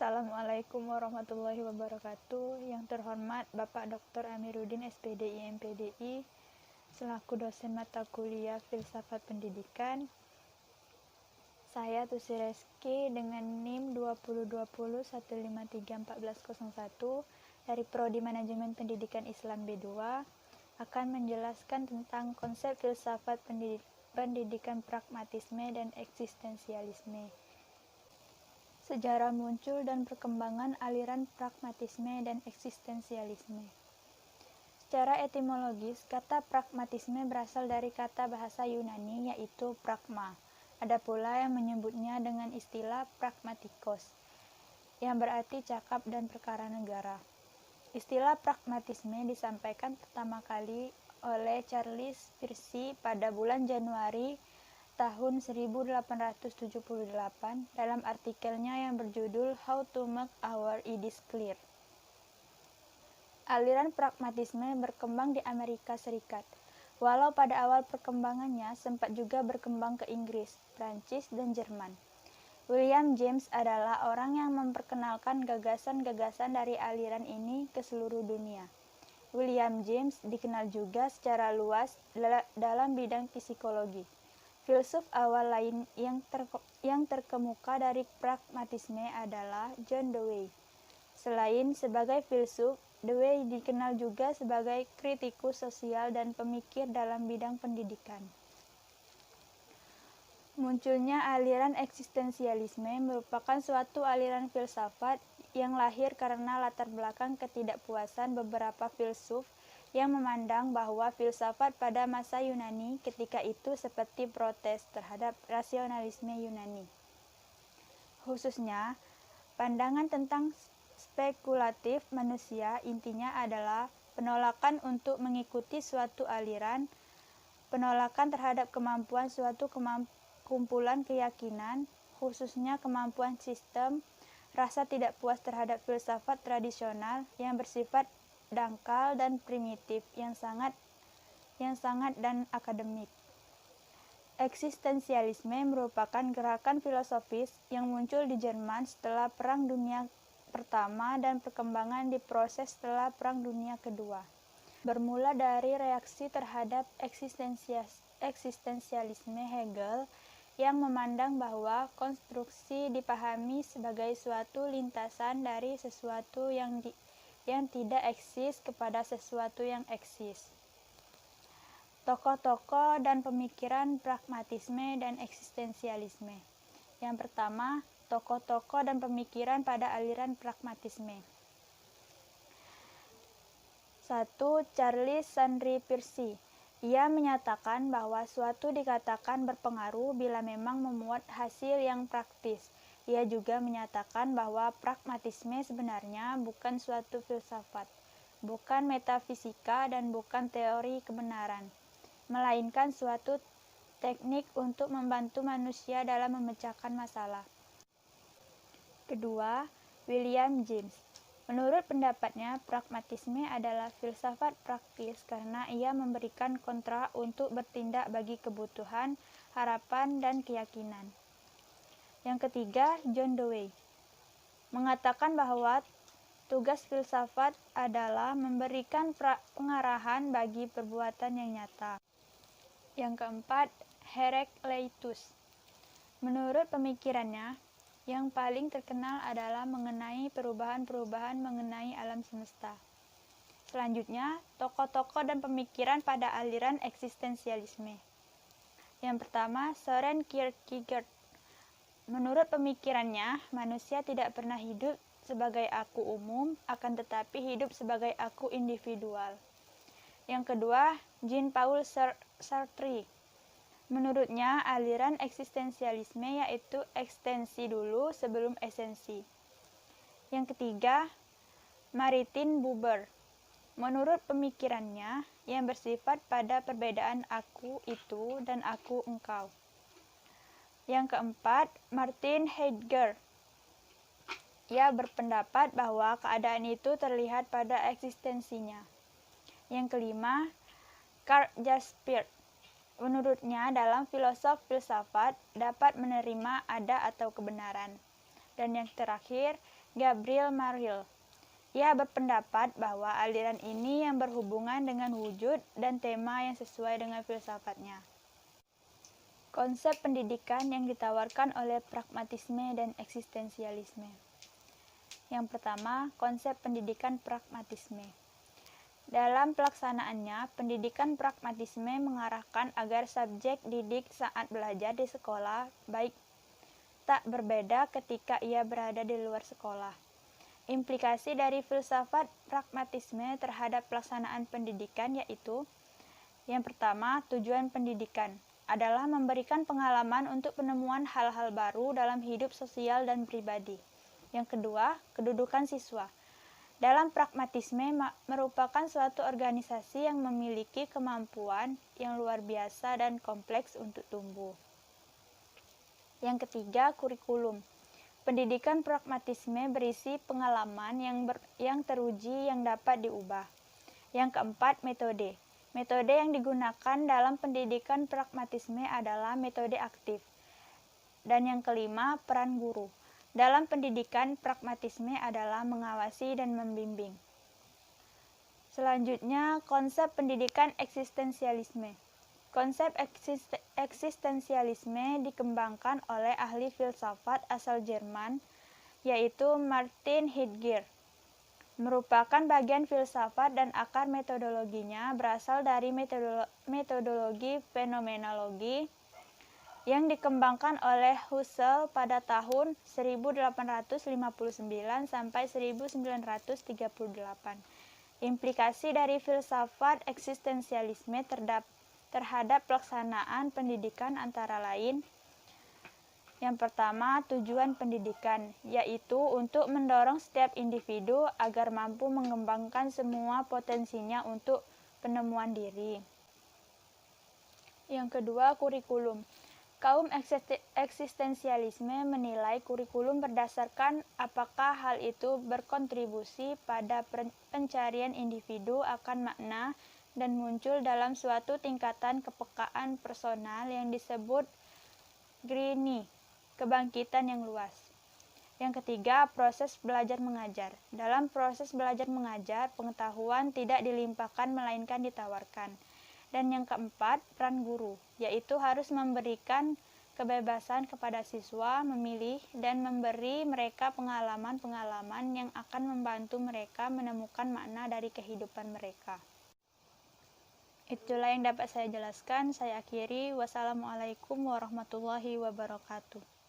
Assalamualaikum warahmatullahi wabarakatuh. Yang terhormat Bapak Dr. Amiruddin SPDI MPDI selaku dosen mata kuliah Filsafat Pendidikan. Saya Tusi Reski dengan NIM 202015341101 dari Prodi Manajemen Pendidikan Islam B2 akan menjelaskan tentang konsep filsafat pendidikan pragmatisme dan eksistensialisme. Sejarah muncul dan perkembangan aliran pragmatisme dan eksistensialisme. Secara etimologis, kata pragmatisme berasal dari kata bahasa Yunani yaitu pragma. Ada pula yang menyebutnya dengan istilah pragmatikos, yang berarti cakap dan perkara negara. Istilah pragmatisme disampaikan pertama kali oleh Charles Peirce pada bulan Januari tahun 1878 dalam artikelnya yang berjudul How to Make Our Ideas Clear. Aliran pragmatisme berkembang di Amerika Serikat, walau pada awal perkembangannya sempat juga berkembang ke Inggris, Prancis, dan Jerman. William James adalah orang yang memperkenalkan gagasan-gagasan dari aliran ini ke seluruh dunia. William James dikenal juga secara luas dalam bidang psikologi. Filsuf awal lain yang terkemuka dari pragmatisme adalah John Dewey. Selain sebagai filsuf, Dewey dikenal juga sebagai kritikus sosial dan pemikir dalam bidang pendidikan. Munculnya aliran eksistensialisme merupakan suatu aliran filsafat yang lahir karena latar belakang ketidakpuasan beberapa filsuf yang memandang bahwa filsafat pada masa Yunani ketika itu seperti protes terhadap rasionalisme Yunani. Khususnya, pandangan tentang spekulatif manusia intinya adalah penolakan untuk mengikuti suatu aliran, penolakan terhadap kemampuan suatu kumpulan keyakinan, khususnya kemampuan sistem, rasa tidak puas terhadap filsafat tradisional yang bersifat dangkal dan primitif yang sangat dan akademik. Eksistensialisme merupakan gerakan filosofis yang muncul di Jerman setelah Perang Dunia Pertama dan perkembangan di proses setelah Perang Dunia Kedua. Bermula dari reaksi terhadap eksistensialisme Hegel yang memandang bahwa konstruksi dipahami sebagai suatu lintasan dari sesuatu yang tidak eksis kepada sesuatu yang eksis. Tokoh-tokoh dan pemikiran pragmatisme dan eksistensialisme. Yang pertama, tokoh-tokoh dan pemikiran pada aliran pragmatisme. 1. Charles Sandri Peirce. Ia menyatakan bahwa suatu dikatakan berpengaruh bila memang memuat hasil yang praktis. Ia juga menyatakan bahwa pragmatisme sebenarnya bukan suatu filsafat, bukan metafisika dan bukan teori kebenaran, melainkan suatu teknik untuk membantu manusia dalam memecahkan masalah. Kedua, William James. Menurut pendapatnya, pragmatisme adalah filsafat praktis karena ia memberikan kontra untuk bertindak bagi kebutuhan, harapan, dan keyakinan. Yang ketiga, John Dewey mengatakan bahwa tugas filsafat adalah memberikan pengarahan bagi perbuatan yang nyata. Yang keempat, Heraclitus. Menurut pemikirannya, yang paling terkenal adalah mengenai perubahan-perubahan mengenai alam semesta. Selanjutnya, tokoh-tokoh dan pemikiran pada aliran eksistensialisme. Yang pertama, Søren Kierkegaard. Menurut pemikirannya, manusia tidak pernah hidup sebagai aku umum, akan tetapi hidup sebagai aku individual. Yang kedua, Jean-Paul Sartre. Menurutnya, aliran eksistensialisme yaitu ekstensi dulu sebelum esensi. Yang ketiga, Martin Buber. Menurut pemikirannya, yang bersifat pada perbedaan aku itu dan aku engkau. Yang keempat, Martin Heidegger. Ia berpendapat bahwa keadaan itu terlihat pada eksistensinya. Yang kelima, Karl Jaspers. Menurutnya, dalam filsafat dapat menerima ada atau kebenaran. Dan yang terakhir, Gabriel Maril. Ia berpendapat bahwa aliran ini yang berhubungan dengan wujud dan tema yang sesuai dengan filsafatnya. Konsep pendidikan yang ditawarkan oleh pragmatisme dan eksistensialisme. Yang pertama, konsep pendidikan pragmatisme. Dalam pelaksanaannya, pendidikan pragmatisme mengarahkan agar subjek didik saat belajar di sekolah baik tak berbeda ketika ia berada di luar sekolah. Implikasi dari filsafat pragmatisme terhadap pelaksanaan pendidikan yaitu: yang pertama, tujuan pendidikan adalah memberikan pengalaman untuk penemuan hal-hal baru dalam hidup sosial dan pribadi. Yang kedua, kedudukan siswa. Dalam pragmatisme merupakan suatu organisasi yang memiliki kemampuan yang luar biasa dan kompleks untuk tumbuh. Yang ketiga, kurikulum. Pendidikan pragmatisme berisi pengalaman yang teruji yang dapat diubah. Yang keempat, metode. Metode yang digunakan dalam pendidikan pragmatisme adalah metode aktif. Dan yang kelima, peran guru. Dalam pendidikan pragmatisme adalah mengawasi dan membimbing. Selanjutnya, konsep pendidikan eksistensialisme. Konsep eksistensialisme dikembangkan oleh ahli filsafat asal Jerman, yaitu Martin Heidegger. Merupakan bagian filsafat dan akar metodologinya berasal dari metodologi fenomenologi yang dikembangkan oleh Husserl pada tahun 1859 sampai 1938. Implikasi dari filsafat eksistensialisme terhadap pelaksanaan pendidikan antara lain: yang pertama, tujuan pendidikan, yaitu untuk mendorong setiap individu agar mampu mengembangkan semua potensinya untuk penemuan diri. Yang kedua, kurikulum. Kaum eksistensialisme menilai kurikulum berdasarkan apakah hal itu berkontribusi pada pencarian individu akan makna dan muncul dalam suatu tingkatan kepekaan personal yang disebut Greenie, kebangkitan yang luas. Yang ketiga, proses belajar mengajar. Dalam proses belajar mengajar, pengetahuan tidak dilimpahkan melainkan ditawarkan. Dan yang keempat, peran guru, yaitu harus memberikan kebebasan kepada siswa memilih dan memberi mereka pengalaman-pengalaman yang akan membantu mereka menemukan makna dari kehidupan mereka. Itulah yang dapat saya jelaskan. Saya akhiri. Wassalamualaikum warahmatullahi wabarakatuh.